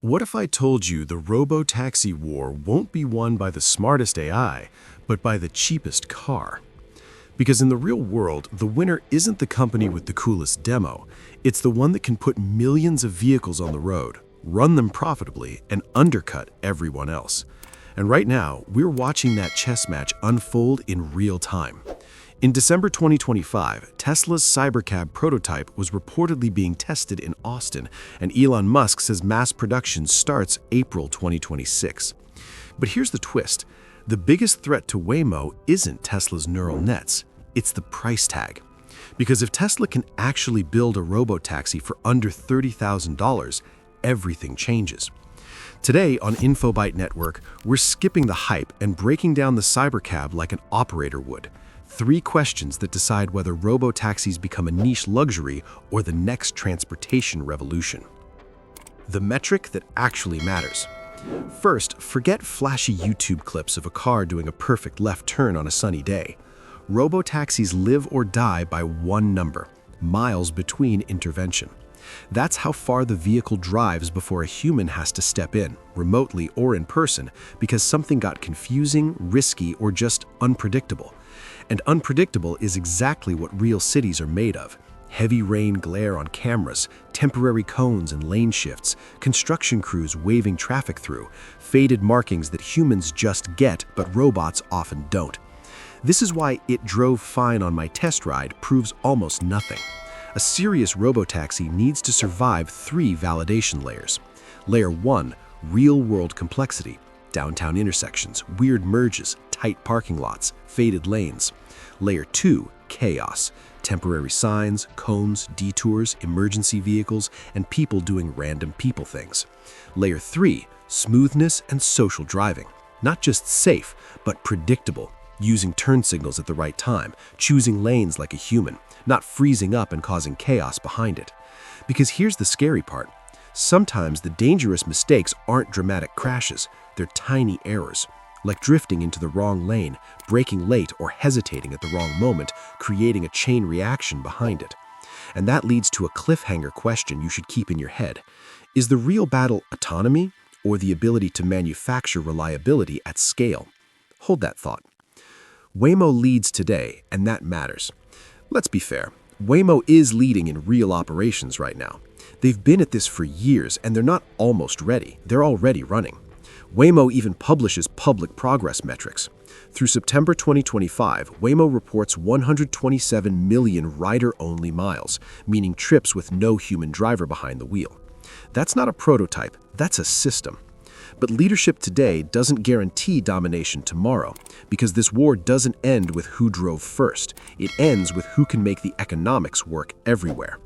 What if I told you the robo-taxi war won't be won by the smartest AI, but by the cheapest car? Because in the real world, the winner isn't the company with the coolest demo. It's the one that can put millions of vehicles on the road, run them profitably, and undercut everyone else. And right now, we're watching that chess match unfold in real time. In December 2025, Tesla's Cybercab prototype was reportedly being tested in Austin, and Elon Musk says mass production starts April 2026. But here's the twist. The biggest threat to Waymo isn't Tesla's neural nets, it's the price tag. Because if Tesla can actually build a robotaxi for under $30,000, everything changes. Today on InfoByte Network, we're skipping the hype and breaking down the Cybercab like an operator would. 3 questions that decide whether robotaxis become a niche luxury or the next transportation revolution. The metric that actually matters. First, forget flashy YouTube clips of a car doing a perfect left turn on a sunny day. Robotaxis live or die by one number: miles between intervention. That's how far the vehicle drives before a human has to step in, remotely or in person, because something got confusing, risky, or just unpredictable. And unpredictable is exactly what real cities are made of. Heavy rain glare on cameras, temporary cones and lane shifts, construction crews waving traffic through, faded markings that humans just get but robots often don't. This is why "it drove fine on my test ride" proves almost nothing. A serious robotaxi needs to survive 3 validation layers. Layer 1, real-world complexity. Downtown intersections, weird merges, tight parking lots, faded lanes. Layer 2, chaos. Temporary signs, cones, detours, emergency vehicles, and people doing random people things. Layer 3, smoothness and social driving. Not just safe, but predictable. Using turn signals at the right time, choosing lanes like a human, not freezing up and causing chaos behind it. Because here's the scary part. Sometimes the dangerous mistakes aren't dramatic crashes, they're tiny errors, like drifting into the wrong lane, braking late, or hesitating at the wrong moment, creating a chain reaction behind it. And that leads to a cliffhanger question you should keep in your head. Is the real battle autonomy, or the ability to manufacture reliability at scale? Hold that thought. Waymo leads today, and that matters. Let's be fair. Waymo is leading in real operations right now. They've been at this for years, and they're not almost ready. They're already running. Waymo even publishes public progress metrics. Through September 2025, Waymo reports 127 million rider-only miles, meaning trips with no human driver behind the wheel. That's not a prototype, that's a system. But leadership today doesn't guarantee domination tomorrow, because this war doesn't end with who drove first. It ends with who can make the economics work everywhere.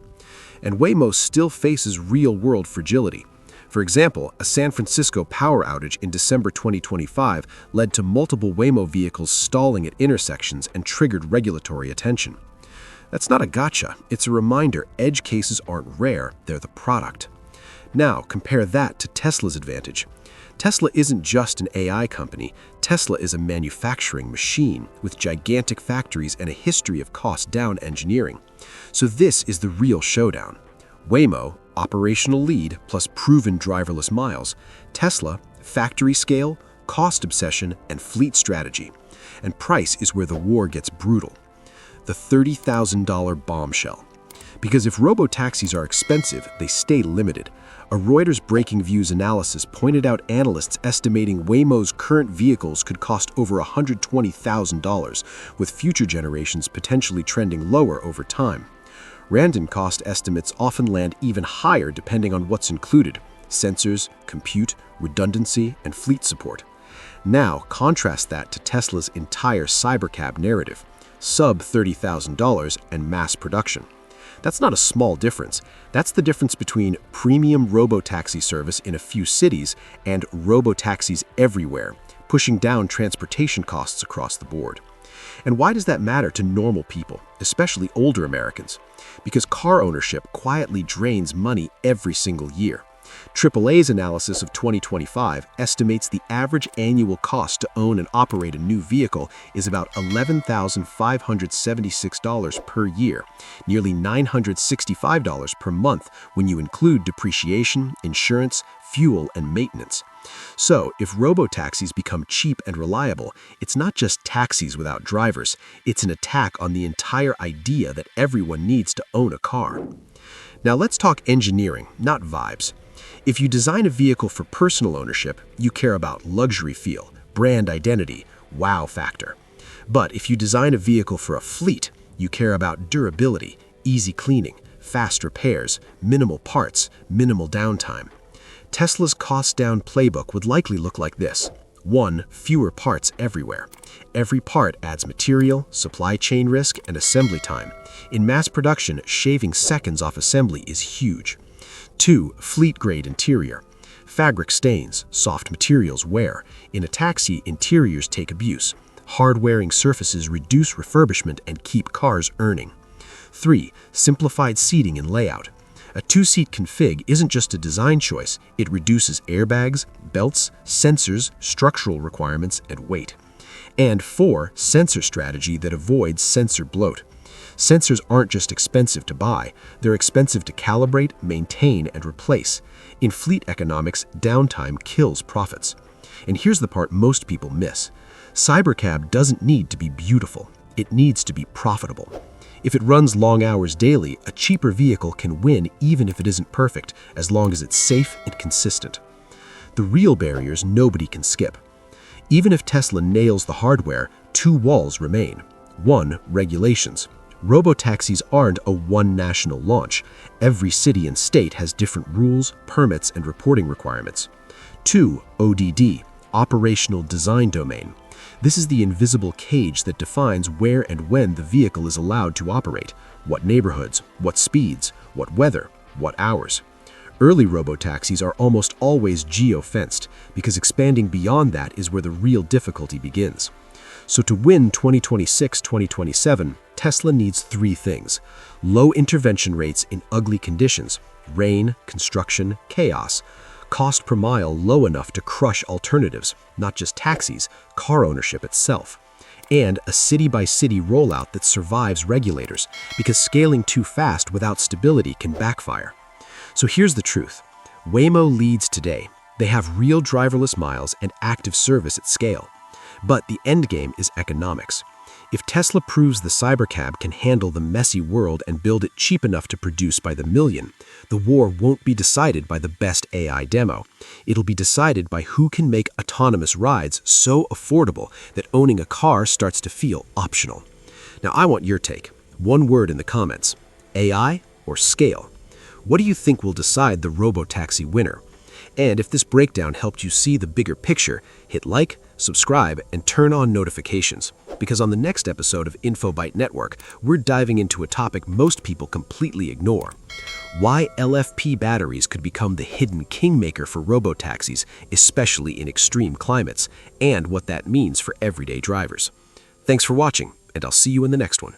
And Waymo still faces real-world fragility. For example, a San Francisco power outage in December 2025 led to multiple Waymo vehicles stalling at intersections and triggered regulatory attention. That's not a gotcha. It's a reminder edge cases aren't rare, they're the product. Now, compare that to Tesla's advantage. Tesla isn't just an AI company. Tesla is a manufacturing machine with gigantic factories and a history of cost-down engineering. So this is the real showdown. Waymo, operational lead plus proven driverless miles. Tesla, factory scale, cost obsession, and fleet strategy. And price is where the war gets brutal. The $30,000 bombshell. Because if robotaxis are expensive, they stay limited. A Reuters Breaking Views analysis pointed out analysts estimating Waymo's current vehicles could cost over $120,000, with future generations potentially trending lower over time. Random cost estimates often land even higher depending on what's included: sensors, compute, redundancy, and fleet support. Now, contrast that to Tesla's entire Cybercab narrative: sub $30,000 and mass production. That's not a small difference. That's the difference between premium robotaxi service in a few cities and robotaxis everywhere, pushing down transportation costs across the board. And why does that matter to normal people, especially older Americans? Because car ownership quietly drains money every single year. AAA's analysis of 2025 estimates the average annual cost to own and operate a new vehicle is about $11,576 per year, nearly $965 per month when you include depreciation, insurance, fuel, and maintenance. So, if robotaxis become cheap and reliable, it's not just taxis without drivers, it's an attack on the entire idea that everyone needs to own a car. Now let's talk engineering, not vibes. If you design a vehicle for personal ownership, you care about luxury feel, brand identity, wow factor. But if you design a vehicle for a fleet, you care about durability, easy cleaning, fast repairs, minimal parts, minimal downtime. Tesla's cost-down playbook would likely look like this. 1. Fewer parts everywhere. Every part adds material, supply chain risk, and assembly time. In mass production, shaving seconds off assembly is huge. 2. Fleet-grade interior. Fabric stains, soft materials wear. In a taxi, interiors take abuse. Hard-wearing surfaces reduce refurbishment and keep cars earning. 3. Simplified seating and layout. A two-seat config isn't just a design choice, it reduces airbags, belts, sensors, structural requirements, and weight. And 4, sensor strategy that avoids sensor bloat. Sensors aren't just expensive to buy, they're expensive to calibrate, maintain, and replace. In fleet economics, downtime kills profits. And here's the part most people miss. Cybercab doesn't need to be beautiful, it needs to be profitable. If it runs long hours daily, a cheaper vehicle can win even if it isn't perfect, as long as it's safe and consistent. The real barriers nobody can skip. Even if Tesla nails the hardware, 2 walls remain. 1. Regulations. Robotaxis aren't a one national launch. Every city and state has different rules, permits, and reporting requirements. 2. ODD. Operational Design Domain. This is the invisible cage that defines where and when the vehicle is allowed to operate, what neighborhoods, what speeds, what weather, what hours. Early robotaxis are almost always geo-fenced, because expanding beyond that is where the real difficulty begins. So to win 2026-2027, Tesla needs 3 things: low intervention rates in ugly conditions, rain, construction, chaos, cost per mile low enough to crush alternatives, not just taxis, car ownership itself, and a city-by-city rollout that survives regulators, because scaling too fast without stability can backfire. So here's the truth. Waymo leads today. They have real driverless miles and active service at scale. But the endgame is economics. If Tesla proves the Cybercab can handle the messy world and build it cheap enough to produce by the million, the war won't be decided by the best AI demo. It'll be decided by who can make autonomous rides so affordable that owning a car starts to feel optional. Now, I want your take. One word in the comments: AI or scale? What do you think will decide the robotaxi winner? And if this breakdown helped you see the bigger picture, hit like, subscribe, and turn on notifications. Because on the next episode of InfoByte Network, we're diving into a topic most people completely ignore: why LFP batteries could become the hidden kingmaker for robotaxis, especially in extreme climates, and what that means for everyday drivers. Thanks for watching, and I'll see you in the next one.